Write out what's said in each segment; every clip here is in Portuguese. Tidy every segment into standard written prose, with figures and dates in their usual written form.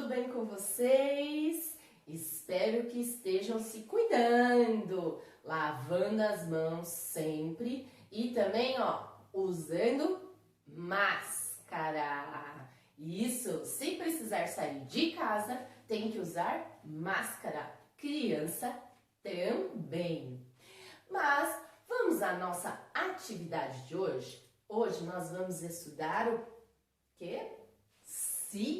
tudo bem com vocês? Espero que estejam se cuidando, lavando as mãos sempre e também, usando máscara. Isso, se precisar sair de casa, tem que usar máscara. Criança também. Mas vamos à nossa atividade de hoje? Hoje nós vamos estudar o quê? Ciências.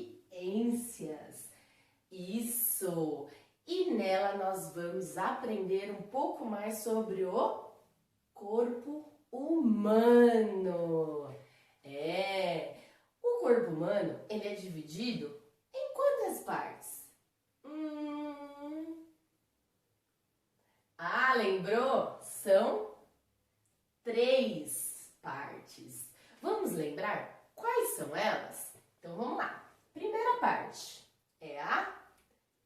Isso! E nela nós vamos aprender um pouco mais sobre o corpo humano. O corpo humano, ele é dividido em quantas partes? Lembrou? São 3 partes. Vamos lembrar quais são elas? Então vamos lá. Primeira parte é a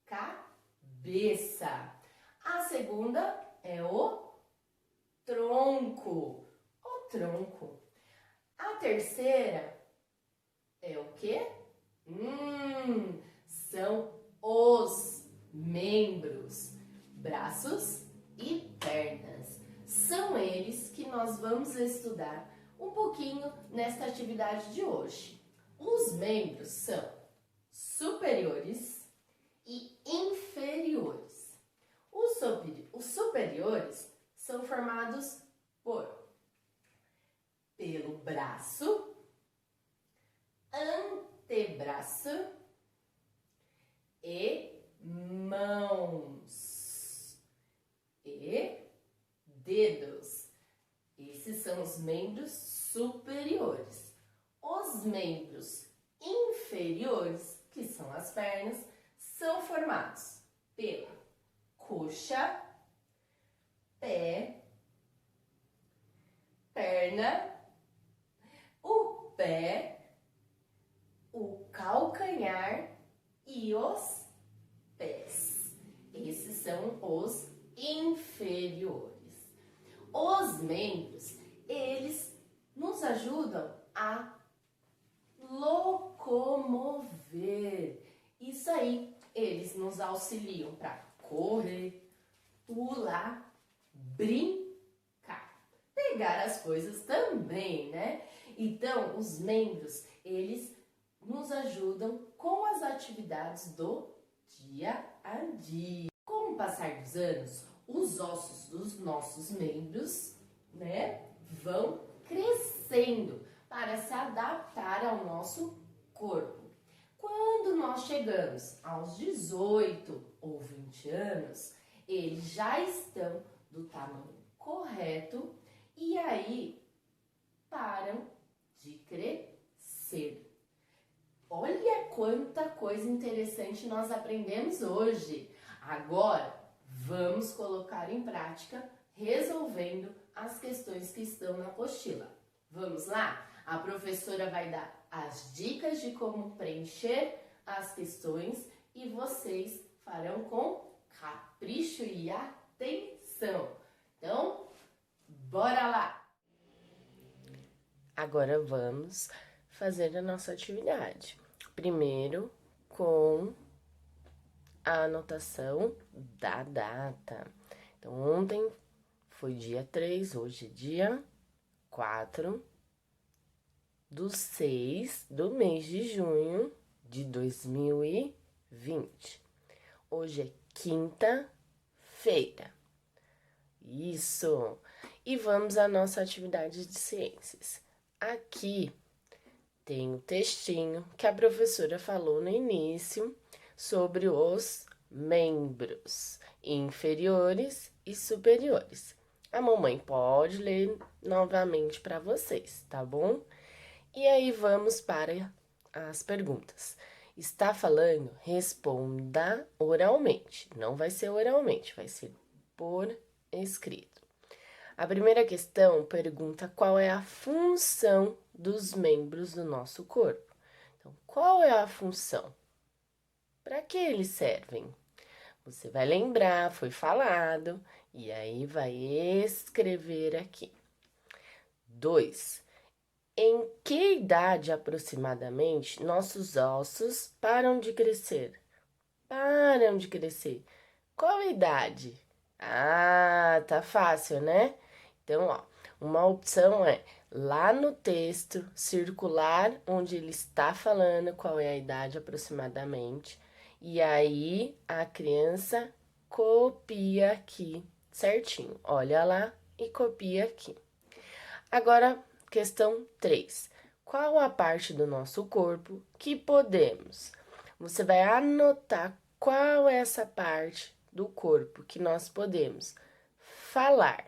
cabeça. A segunda é o tronco. O tronco. A terceira é o quê? São os membros, braços e pernas. São eles que nós vamos estudar um pouquinho nesta atividade de hoje. Os membros são superiores e inferiores. Os superiores são formados pelo braço, antebraço e mãos e dedos. Esses são os membros superiores. Os membros inferiores, que são as pernas, são formados pela coxa, pé, perna, o pé, o calcanhar e os pés. Esses são os inferiores. Os membros, eles nos ajudam a locomover. Isso aí, eles nos auxiliam para correr, pular, brincar, pegar as coisas também, né? Então, os membros, eles nos ajudam com as atividades do dia a dia. Com o passar dos anos, os ossos dos nossos membros, vão crescendo para se adaptar ao nosso corpo. Quando nós chegamos aos 18 ou 20 anos, eles já estão do tamanho correto e aí param de crescer. Olha quanta coisa interessante nós aprendemos hoje. Agora, vamos colocar em prática, resolvendo as questões que estão na apostila. Vamos lá? A professora vai dar as dicas de como preencher as questões e vocês farão com capricho e atenção. Então, bora lá! Agora vamos fazer a nossa atividade. Primeiro, com a anotação da data. Então, ontem foi dia 3, hoje é dia 4/6 do mês de junho de 2020. Hoje é quinta-feira. Isso! E vamos à nossa atividade de ciências. Aqui tem o textinho que a professora falou no início sobre os membros inferiores e superiores. A mamãe pode ler novamente para vocês, tá bom? E aí vamos para as perguntas. Está falando? Responda oralmente. Não vai ser oralmente, vai ser por escrito. A primeira questão pergunta qual é a função dos membros do nosso corpo. Então, qual é a função? Para que eles servem? Você vai lembrar, foi falado, e aí vai escrever aqui. 2. Em que idade aproximadamente nossos ossos param de crescer? Param de crescer. Qual a idade? Ah, tá fácil, né? Então, ó, uma opção é lá no texto circular onde ele está falando qual é a idade aproximadamente. E aí a criança copia aqui certinho. Olha lá e copia aqui. Agora, questão 3. Qual a parte do nosso corpo que podemos? Você vai anotar qual é essa parte do corpo que nós podemos falar.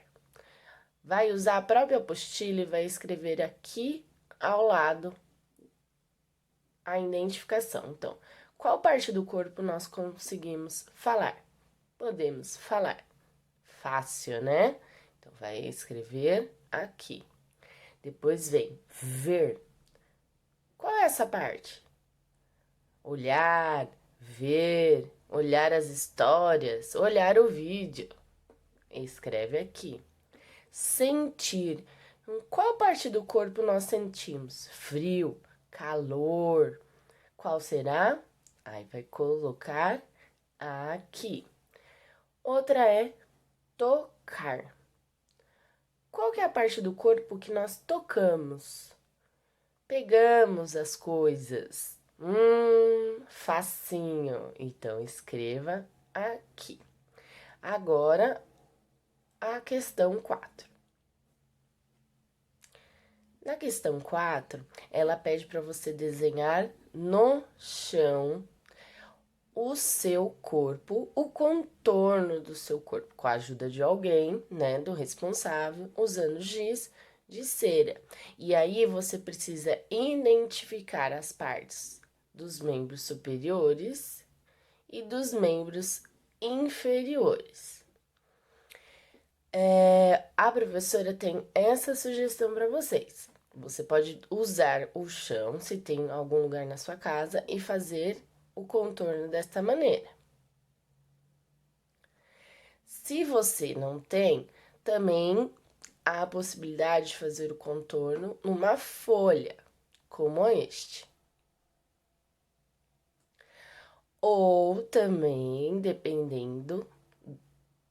Vai usar a própria apostila e vai escrever aqui ao lado a identificação. Então, qual parte do corpo nós conseguimos falar? Podemos falar. Fácil, né? Então, vai escrever aqui. Depois vem ver. Qual é essa parte? Olhar, ver, olhar as histórias, olhar o vídeo. Escreve aqui. Sentir. Em qual parte do corpo nós sentimos? Frio, calor. Qual será? Aí vai colocar aqui. Outra é tocar. Qual que é a parte do corpo que nós tocamos? Pegamos as coisas. Facinho. Então, escreva aqui. Agora, a questão 4. Na questão 4, ela pede para você desenhar no chão o seu corpo, o contorno do seu corpo, com a ajuda de alguém, né, do responsável, usando giz de cera. E aí você precisa identificar as partes dos membros superiores e dos membros inferiores. A professora tem essa sugestão para vocês. Você pode usar o chão, se tem algum lugar na sua casa, e fazer o contorno desta maneira. Se você não tem, também há a possibilidade de fazer o contorno numa folha, como este. Ou também, dependendo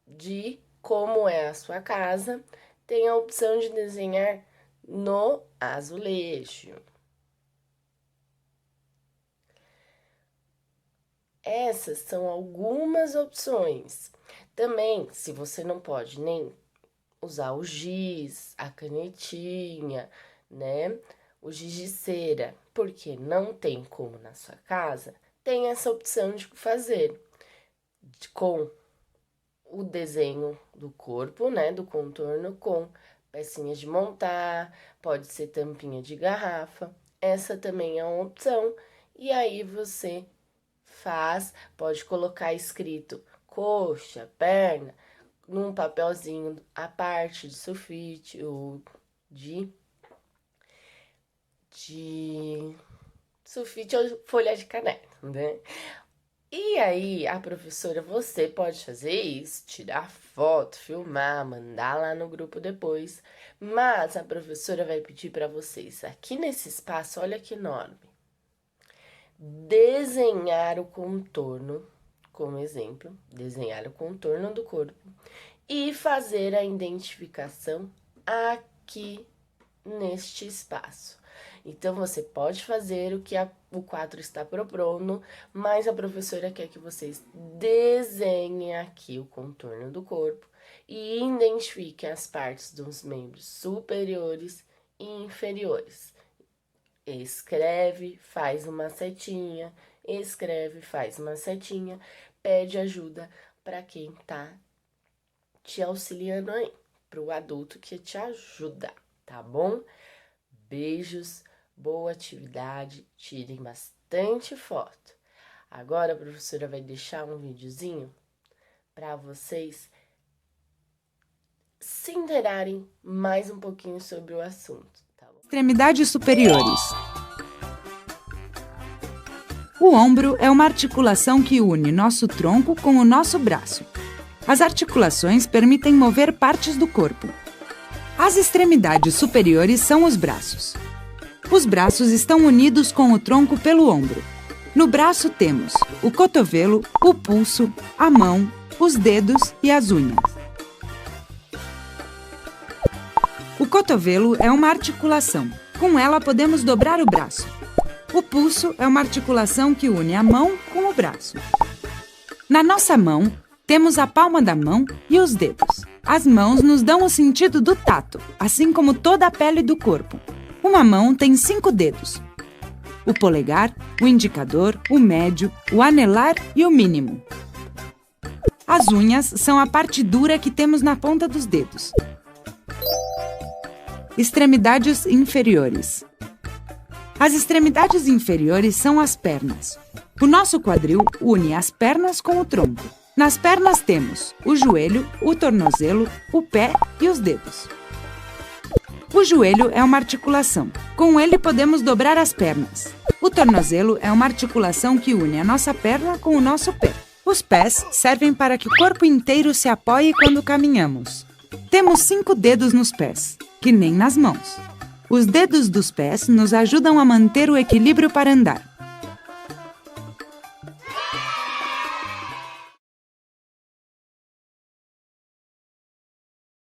de como é a sua casa, tem a opção de desenhar no azulejo. Essas são algumas opções. Também, se você não pode nem usar o giz, a canetinha, né? O giz de cera, porque não tem como na sua casa, tem essa opção de fazer com o desenho do corpo, né? Do contorno com pecinhas de montar, pode ser tampinha de garrafa. Essa também é uma opção. E aí você faz, pode colocar escrito coxa, perna, num papelzinho à parte de sulfite ou de sulfite ou folha de caneta, né? E aí, a professora, você pode fazer isso, tirar foto, filmar, mandar lá no grupo depois, mas a professora vai pedir para vocês, aqui nesse espaço, olha que enorme, desenhar o contorno, como exemplo, desenhar o contorno do corpo e fazer a identificação aqui neste espaço. Então, você pode fazer o que o quadro está propondo, mas a professora quer que vocês desenhem aqui o contorno do corpo e identifiquem as partes dos membros superiores e inferiores. Escreve, faz uma setinha, escreve, faz uma setinha, pede ajuda para quem tá te auxiliando aí, para o adulto que te ajuda, tá bom? Beijos, boa atividade, tirem bastante foto. Agora a professora vai deixar um videozinho para vocês se inteirarem mais um pouquinho sobre o assunto. Tá bom? Extremidades superiores. O ombro é uma articulação que une nosso tronco com o nosso braço. As articulações permitem mover partes do corpo. As extremidades superiores são os braços. Os braços estão unidos com o tronco pelo ombro. No braço temos o cotovelo, o pulso, a mão, os dedos e as unhas. O cotovelo é uma articulação. Com ela podemos dobrar o braço. O pulso é uma articulação que une a mão com o braço. Na nossa mão, temos a palma da mão e os dedos. As mãos nos dão o sentido do tato, assim como toda a pele do corpo. Uma mão tem 5 dedos: o polegar, o indicador, o médio, o anelar e o mínimo. As unhas são a parte dura que temos na ponta dos dedos. Extremidades inferiores. As extremidades inferiores são as pernas. O nosso quadril une as pernas com o tronco. Nas pernas temos o joelho, o tornozelo, o pé e os dedos. O joelho é uma articulação. Com ele podemos dobrar as pernas. O tornozelo é uma articulação que une a nossa perna com o nosso pé. Os pés servem para que o corpo inteiro se apoie quando caminhamos. Temos 5 dedos nos pés, que nem nas mãos. Os dedos dos pés nos ajudam a manter o equilíbrio para andar.